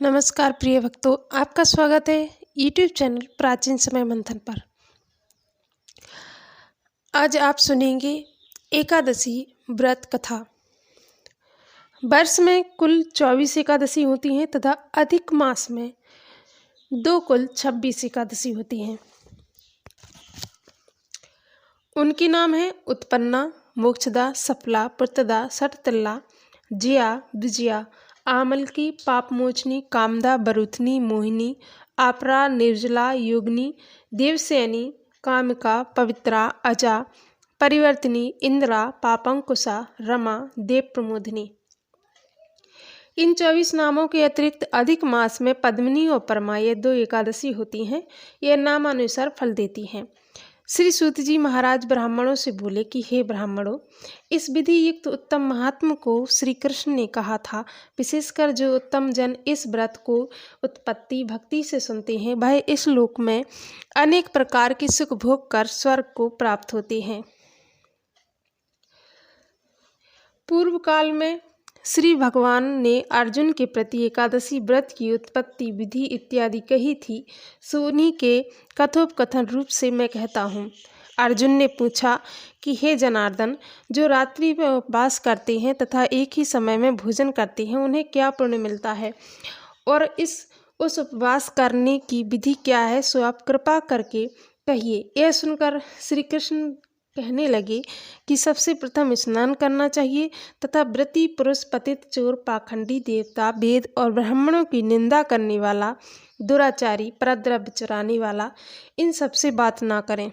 नमस्कार प्रिय भक्तों, आपका स्वागत है यूट्यूब चैनल प्राचीन समय मंथन पर। आज आप सुनेंगे एकादशी व्रत कथा। वर्ष में कुल 24 एकादशी होती हैं तथा अधिक मास में कुल 26 एकादशी होती हैं। उनके नाम हैं उत्पन्ना, मोक्षदा, सफला, प्रतदा, सटतल्ला, जिया, विजया, आमलकी, पापमोचनी, कामदा, बरुथनी, मोहिनी, आपरा, निर्जला, योगिनी, देवसेनी, कामिका, पवित्रा, अजा, परिवर्तिनी, इंद्रा, पापंकुशा, रमा, देव प्रमोदिनी। इन 24 नामों के अतिरिक्त अधिक मास में पद्मिनी और परमा ये 2 एकादशी होती हैं। यह नामानुसार फल देती हैं। श्री सूत जी महाराज ब्राह्मणों से बोले कि हे ब्राह्मणों, इस विधि युक्त उत्तम महात्मा को श्री कृष्ण ने कहा था, विशेषकर जो उत्तम जन इस व्रत को उत्पत्ति भक्ति से सुनते हैं वह इस लोक में अनेक प्रकार के सुख भोग कर स्वर्ग को प्राप्त होते हैं। पूर्व काल में श्री भगवान ने अर्जुन के प्रति एकादशी व्रत की उत्पत्ति विधि इत्यादि कही थी। सोनी के कथोपकथन रूप से मैं कहता हूँ। अर्जुन ने पूछा कि हे जनार्दन, जो रात्रि में उपवास करते हैं तथा एक ही समय में भोजन करते हैं उन्हें क्या पुण्य मिलता है, और उस उपवास करने की विधि क्या है, सो आप कृपा करके कहिए। यह सुनकर श्री कृष्ण कहने लगे कि सबसे प्रथम स्नान करना चाहिए तथा व्रती पुरुष, पतित, चोर, पाखंडी, देवता, वेद और ब्राह्मणों की निंदा करने वाला, दुराचारी, परद्रव्य चुराने वाला, इन सबसे बात ना करें।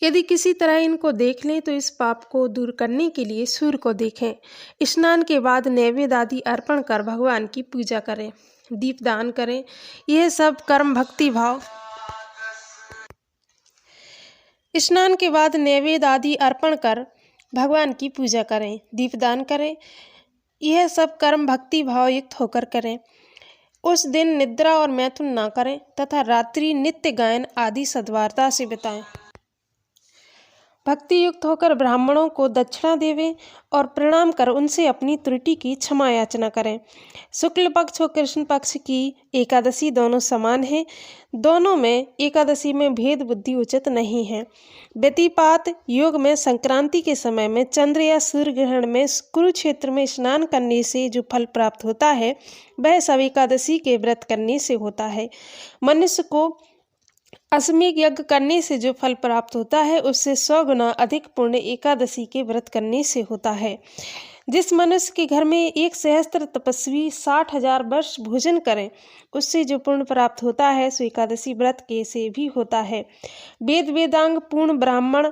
यदि किसी तरह इनको देख लें तो इस पाप को दूर करने के लिए सूर्य को देखें। स्नान के बाद नैवेद्य आदि अर्पण कर भगवान की पूजा करें, दीपदान करें। यह सब कर्म भक्ति भाव स्नान के बाद नैवेद्य आदि अर्पण कर भगवान की पूजा करें, दीपदान करें। यह सब कर्म भक्ति भाव युक्त होकर करें। उस दिन निद्रा और मैथुन ना करें तथा रात्रि नित्य गायन आदि सद्वार्ता से बिताएं। भक्ति युक्त होकर ब्राह्मणों को दक्षिणा देवें और प्रणाम कर उनसे अपनी त्रुटि की क्षमा याचना करें। शुक्ल पक्ष और कृष्ण पक्ष की एकादशी दोनों समान हैं। दोनों में एकादशी में भेद बुद्धि उचित नहीं है। व्यतिपात योग में संक्रांति के समय में चंद्र या सूर्य ग्रहण में कुरुक्षेत्र में स्नान करने से जो फल प्राप्त होता है वह सब एकादशी के व्रत करने से होता है। मनुष्य को अश्वमेध यज्ञ करने से जो फल प्राप्त होता है उससे 100 गुना अधिक पुण्य एकादशी के व्रत करने से होता है। जिस मनुष्य के घर में 1 सहस्त्र तपस्वी 60,000 वर्ष भोजन करें उससे जो पुण्य प्राप्त होता है सो एकादशी व्रत के से भी होता है। वेद वेदांग पूर्ण ब्राह्मण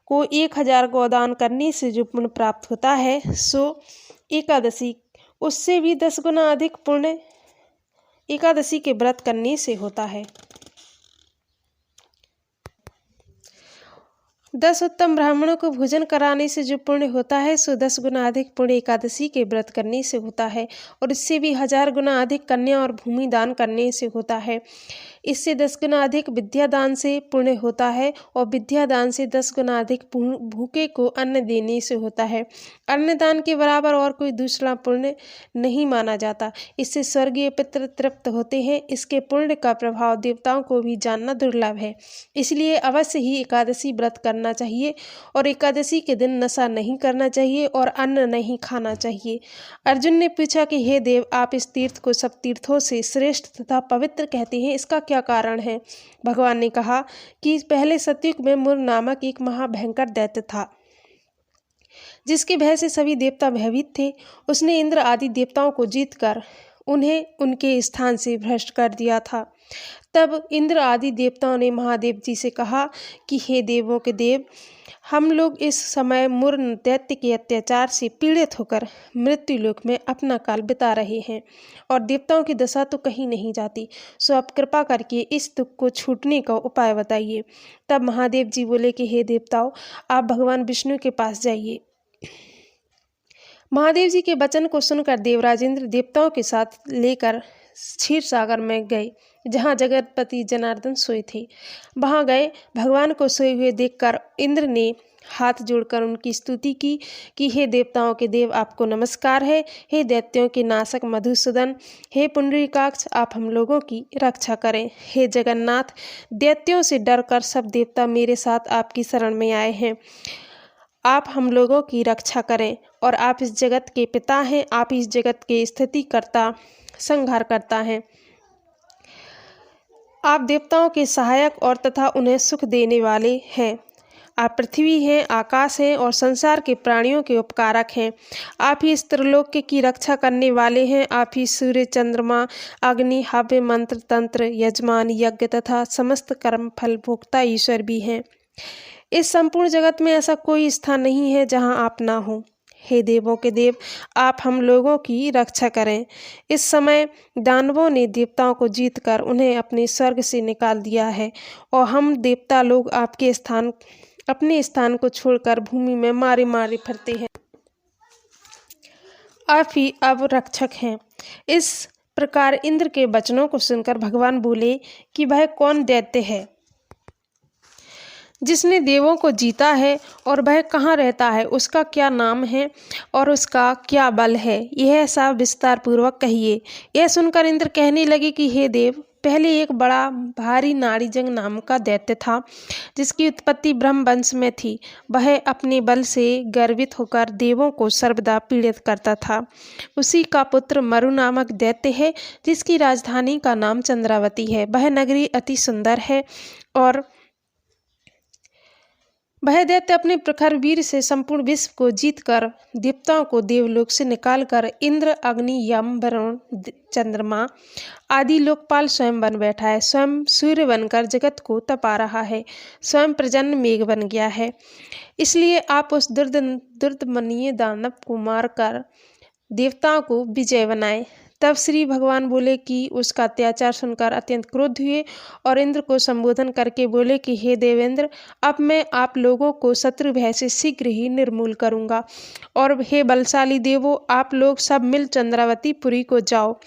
को 1000 गोदान करने से जो पुण्य प्राप्त होता है सो एकादशी उससे भी 10 गुना अधिक पुण्य एकादशी के व्रत करने से होता है। 10 उत्तम ब्राह्मणों को भोजन कराने से जो पुण्य होता है सो 10 गुना अधिक पुण्य एकादशी के व्रत करने से होता है, और इससे भी 1000 गुना अधिक कन्या और भूमि दान करने से होता है। इससे 10 गुना अधिक विद्या दान से पुण्य होता है, और विद्या दान से 10 गुना अधिक भूखे को अन्न देने से होता है। अन्न दान के बराबर और कोई दूसरा पुण्य नहीं माना जाता। इससे स्वर्गीय पितृ तृप्त होते हैं। इसके पुण्य का प्रभाव देवताओं को भी जानना दुर्लभ है। इसलिए अवश्य ही एकादशी व्रत करना चाहिए, और एकादशी के दिन नशा नहीं करना चाहिए और अन्न नहीं खाना चाहिए। अर्जुन ने पूछा कि हे देव, आप इस तीर्थ को सब तीर्थों से श्रेष्ठ तथा पवित्र कहते हैं, इसका क्या कारण है? भगवान ने कहा कि पहले सतयुग में मुर नामक एक महाभयंकर दैत्य था, जिसके भय से सभी देवता भयभीत थे। उसने इंद्र आदि देवताओं को जीतकर उन्हें उनके स्थान से भ्रष्ट कर दिया था। तब इंद्र आदि देवताओं ने महादेव जी से कहा कि हे देवों के देव, हम लोग इस समय मुर दैत्य के अत्याचार से पीड़ित होकर मृत्युलोक में अपना काल बिता रहे हैं, और देवताओं की दशा तो कहीं नहीं जाती। सो आप कृपा करके इस दुख को छूटने का उपाय बताइए। तब महादेव जी बोले कि हे देवताओं, आप भगवान विष्णु के पास जाइए। महादेव जी के वचन को सुनकर देवराज इंद्र देवताओं के साथ लेकर क्षीर सागर में गए, जहाँ जगतपति जनार्दन सोए थे। वहाँ गए। भगवान को सोए हुए देखकर इंद्र ने हाथ जोड़कर उनकी स्तुति की कि हे देवताओं के देव, आपको नमस्कार है। हे दैत्यों के नाशक मधुसूदन, हे पुंडरीकाक्ष, आप हम लोगों की रक्षा करें। हे जगन्नाथ, दैत्यों से डरकर सब देवता मेरे साथ आपकी शरण में आए हैं। आप हम लोगों की रक्षा करें, और आप इस जगत के पिता हैं, आप इस जगत के स्थिति करता, संहार करता हैं। आप देवताओं के सहायक और तथा उन्हें सुख देने वाले हैं। आप पृथ्वी हैं, आकाश हैं और संसार के प्राणियों के उपकारक हैं। आप ही इस त्रिलोक की रक्षा करने वाले हैं। आप ही सूर्य, चंद्रमा, अग्नि, हव्य, मंत्र, तंत्र, यजमान, यज्ञ तथा समस्त कर्म फल भोक्ता ईश्वर भी हैं। इस संपूर्ण जगत में ऐसा कोई स्थान नहीं है जहाँ आप ना हो। हे देवों के देव, आप हम लोगों की रक्षा करें। इस समय दानवों ने देवताओं को जीतकर उन्हें अपने स्वर्ग से निकाल दिया है, और हम देवता लोग आपके अपने स्थान को छोड़कर भूमि में मारे मारे फिरते हैं। आप ही अब रक्षक हैं। इस प्रकार इंद्र के वचनों को सुनकर भगवान बोले कि वह कौन दैत्य है जिसने देवों को जीता है, और वह कहाँ रहता है, उसका क्या नाम है और उसका क्या बल है, यह सब विस्तार पूर्वक कहिए। यह सुनकर इंद्र कहने लगे कि हे देव, पहले एक बड़ा भारी नाड़ीजंग नाम का दैत्य था, जिसकी उत्पत्ति ब्रह्म वंश में थी। वह अपने बल से गर्वित होकर देवों को सर्वदा पीड़ित करता था। उसी का पुत्र मरु नामक दैत्य है, जिसकी राजधानी का नाम चंद्रावती है। वह नगरी अति सुंदर है, और वह दैत्य अपने प्रखर वीर से संपूर्ण विश्व को जीतकर देवताओं को देवलोक से निकालकर इंद्र, अग्नि, यम, वरुण, चंद्रमा आदि लोकपाल स्वयं बन बैठा है। स्वयं सूर्य बनकर जगत को तपा रहा है। स्वयं प्रजन्य मेघ बन गया है। इसलिए आप उस दुर्दमनीय दानव को मारकर देवताओं को विजय बनाए। तब श्री भगवान बोले कि उसका अत्याचार सुनकर अत्यंत क्रुद्ध हुए, और इंद्र को संबोधन करके बोले कि हे देवेंद्र, अब मैं आप लोगों को शत्रु भय से शीघ्र ही निर्मूल करूंगा, और हे बलशाली देवों, आप लोग सब मिल चंद्रावती पुरी को जाओ।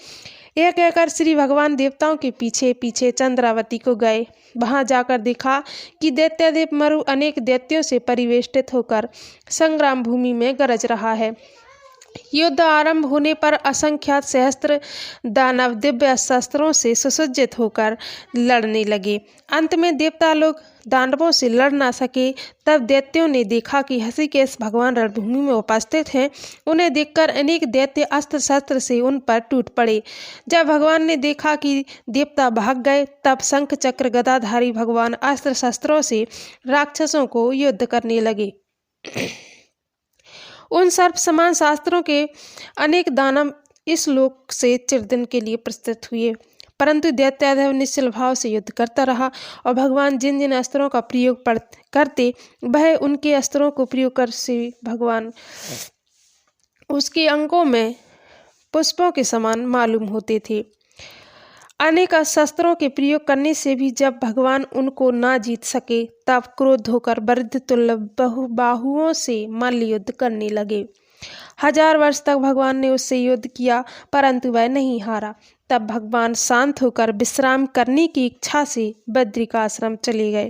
यह कहकर श्री भगवान देवताओं के पीछे पीछे चंद्रावती को गए। वहां जाकर देखा कि दैत्यादेव मरु अनेक दैत्यों से परिवेष्टित होकर संग्राम भूमि में गरज रहा है। युद्ध आरंभ होने पर असंख्यात सहस्त्र दानव दिव्य शस्त्रों से सुसज्जित होकर लड़ने लगे। अंत में देवता लोग दानवों से लड़ ना सके। तब दैत्यों ने देखा कि हृषिकेश भगवान रणभूमि में उपस्थित हैं। उन्हें देखकर अनेक दैत्य अस्त्र शस्त्र से उन पर टूट पड़े। जब भगवान ने देखा कि देवता भाग गए, तब शंख चक्र गदाधारी भगवान अस्त्र शस्त्रों से राक्षसों को युद्ध करने लगे। उन सर्प समान शास्त्रों के अनेक दानव इस लोक से चिरदिन के लिए प्रस्थित हुए, परंतु दैत्यादेव निश्चल भाव से युद्ध करता रहा, और भगवान जिन जिन अस्त्रों का प्रयोग करते, वह उनके अस्त्रों को प्रयोग कर से भगवान उसके अंगों में पुष्पों के समान मालूम होते थे। अनेक शस्त्रों के प्रयोग करने से भी जब भगवान उनको ना जीत सके, तब क्रोध होकर वृद्ध तुल्य बाहुओं से मल्ल युद्ध करने लगे। 1000 वर्ष तक भगवान ने उससे युद्ध किया, परंतु वह नहीं हारा। तब भगवान शांत होकर विश्राम करने की इच्छा से बद्रिकाश्रम चले गए।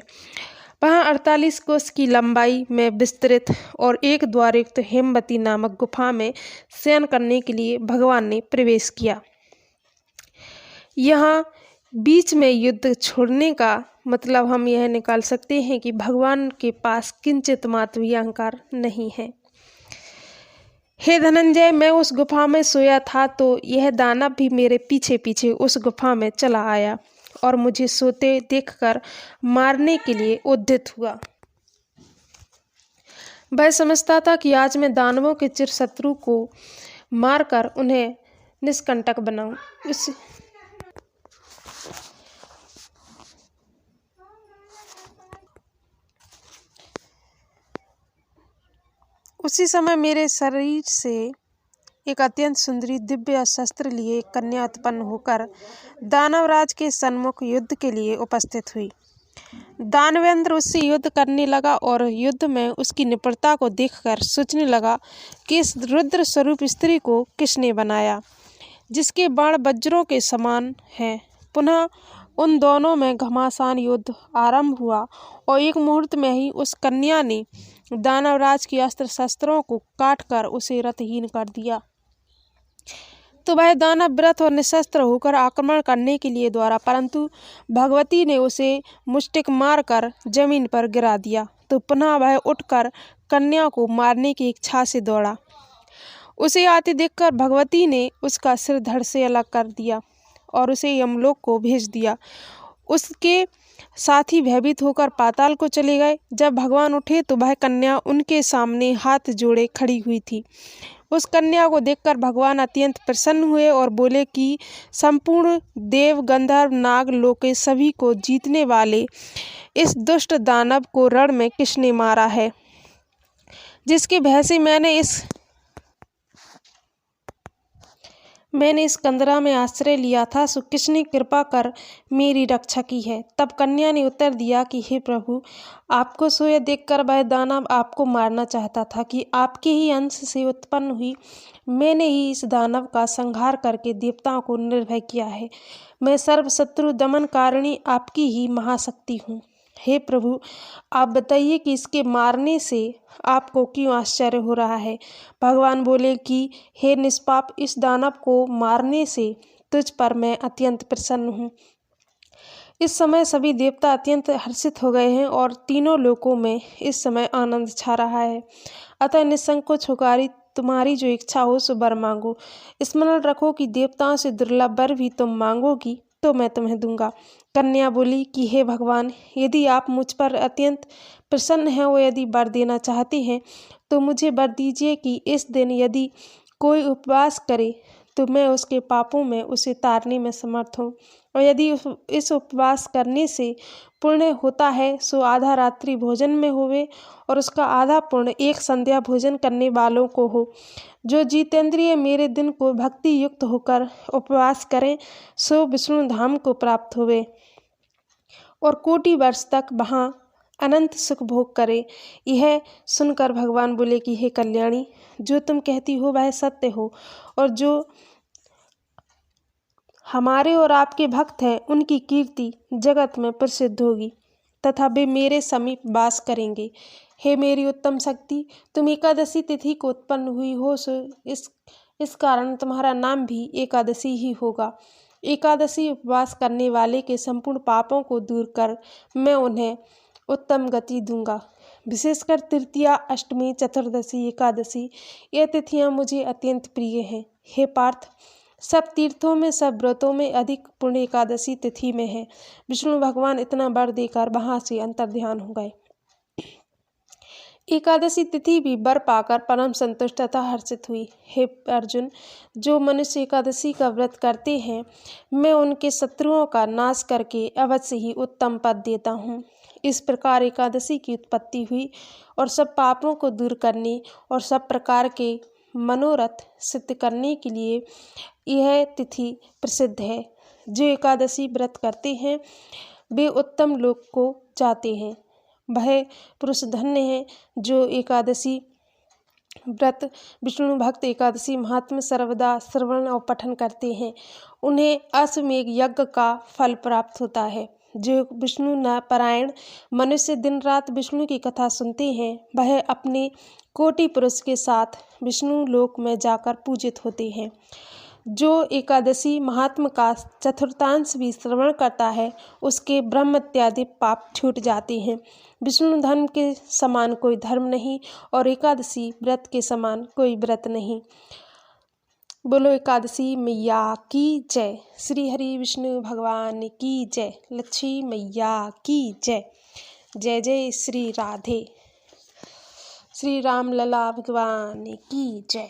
वहाँ 48 कोस की लंबाई में विस्तृत और एक द्वारयुक्त हेमवती नामक गुफा में शयन करने के लिए भगवान ने प्रवेश किया। यहाँ बीच में युद्ध छोड़ने का मतलब हम यह निकाल सकते हैं कि भगवान के पास किंचित मात्र भी अहंकार नहीं है। हे धनंजय, मैं उस गुफा में सोया था तो यह दानव भी मेरे पीछे पीछे उस गुफा में चला आया और मुझे सोते देखकर मारने के लिए उद्यत हुआ। वह समझता था कि आज मैं दानवों के चिर शत्रु को मारकर उन्हें निष्कंटक बनाऊं। उसी समय मेरे शरीर से एक अत्यंत सुंदरी दिव्य शस्त्र लिए एक कन्या उत्पन्न होकर दानवराज के सन्मुख युद्ध के लिए उपस्थित हुई। दानवेंद्र उससे युद्ध करने लगा और युद्ध में उसकी निपुणता को देखकर सोचने लगा कि इस रुद्र स्वरूप स्त्री को किसने बनाया, जिसके बाण वज्रों के समान हैं। पुनः उन दोनों में घमासान युद्ध आरंभ हुआ और एक मुहूर्त में ही उस कन्या ने दानवराज की अस्त्र शस्त्रों को काटकर उसे रथहीन कर दिया। तो वह दानव व्रत और निशस्त्र होकर आक्रमण करने के लिए दौड़ा, परंतु भगवती ने उसे मुष्टिक मारकर जमीन पर गिरा दिया। तो पुनः वह उठकर कन्या को मारने की इच्छा से दौड़ा। उसे आते देखकर भगवती ने उसका सिर धड़ से अलग कर दिया और उसे यमलोक को भेज दिया। उसके साथी भयभीत होकर पाताल को चले गए। जब भगवान उठे तो वह कन्या उनके सामने हाथ जोड़े खड़ी हुई थी। उस कन्या को देखकर भगवान अत्यंत प्रसन्न हुए और बोले कि संपूर्ण देव, गंधर्व, नाग लोक के सभी को जीतने वाले इस दुष्ट दानव को रण में किसने मारा है, जिसके भय से मैंने इस कंदरा में आश्रय लिया था, सो किसने कृपा कर मेरी रक्षा की है। तब कन्या ने उत्तर दिया कि हे प्रभु, आपको सोए देखकर वह दानव आपको मारना चाहता था कि आपके ही अंश से उत्पन्न हुई मैंने ही इस दानव का संहार करके देवताओं को निर्भय किया है। मैं सर्व शत्रु दमन कारिणी आपकी ही महाशक्ति हूँ। हे प्रभु, आप बताइए कि इसके मारने से आपको क्यों आश्चर्य हो रहा है। भगवान बोले कि हे निष्पाप, इस दानव को मारने से तुझ पर मैं अत्यंत प्रसन्न हूँ। इस समय सभी देवता अत्यंत हर्षित हो गए हैं और तीनों लोकों में इस समय आनंद छा रहा है। अतः निसंकोच होकर तुम्हारी जो इच्छा हो सो वर मांगो। स्मरण रखो कि देवताओं से दुर्लभ वर भी तुम मांगोगी तो मैं तुम्हें दूंगा। कन्या बोली कि हे भगवान, यदि आप मुझ पर अत्यंत प्रसन्न हैं और यदि वर देना चाहते हैं तो मुझे वर दीजिए कि इस दिन यदि कोई उपवास करे तो मैं उसके पापों में उसे तारने में समर्थ हूँ, और यदि इस उपवास करने से पुण्य होता है सो आधा रात्रि भोजन में होवे और उसका आधा पुण्य एक संध्या भोजन करने वालों को हो। जो जितेंद्रिय मेरे दिन को भक्ति युक्त होकर उपवास करें सो विष्णु धाम को प्राप्त होवे और कोटि वर्ष तक वहाँ अनंत सुख भोग करे। यह सुनकर भगवान बोले कि हे कल्याणी, जो तुम कहती हो वह सत्य हो, और जो हमारे और आपके भक्त हैं उनकी कीर्ति जगत में प्रसिद्ध होगी तथा वे मेरे समीप वास करेंगे। हे मेरी उत्तम शक्ति, तुम एकादशी तिथि को उत्पन्न हुई हो सो इस कारण तुम्हारा नाम भी एकादशी ही होगा। एकादशी उपवास करने वाले के संपूर्ण पापों को दूर कर मैं उन्हें उत्तम गति दूंगा। विशेषकर तृतीया, अष्टमी, चतुर्दशी, एकादशी ये तिथियां मुझे अत्यंत प्रिय हैं। हे पार्थ, सब तीर्थों में, सब व्रतों में अधिक पुण्य एकादशी तिथि में है। विष्णु भगवान इतना वर देकर वहां से अंतर्ध्यान हो गए। एकादशी तिथि भी वर पाकर परम संतुष्ट तथा हर्षित हुई। हे अर्जुन, जो मनुष्य एकादशी का व्रत करते हैं मैं उनके शत्रुओं का नाश करके अवश्य ही उत्तम पद देता हूँ। इस प्रकार एकादशी की उत्पत्ति हुई और सब पापों को दूर करने और सब प्रकार के मनोरथ सिद्ध करने के लिए यह तिथि प्रसिद्ध है। जो एकादशी व्रत करते हैं वे उत्तम लोक को जाते हैं। वह पुरुष धन्य है जो एकादशी व्रत, विष्णु भक्त एकादशी महात्म्य सर्वदा श्रवण और पठन करते हैं। उन्हें अश्वमेघ यज्ञ का फल प्राप्त होता है। जो विष्णु न परायण मनुष्य दिन रात विष्णु की कथा सुनते हैं वह अपने कोटि पुरुष के साथ विष्णु लोक में जाकर पूजित होते हैं। जो एकादशी महात्म का चतुर्थांश भी श्रवण करता है उसके ब्रह्म इत्यादि पाप छूट जाते हैं। विष्णु धर्म के समान कोई धर्म नहीं और एकादशी व्रत के समान कोई व्रत नहीं। बोलो एकादशी मैया की जय। श्री हरि विष्णु भगवान की जय। लक्ष्मी मैया की जय। जय जय श्री राधे। श्री राम लला भगवान की जय।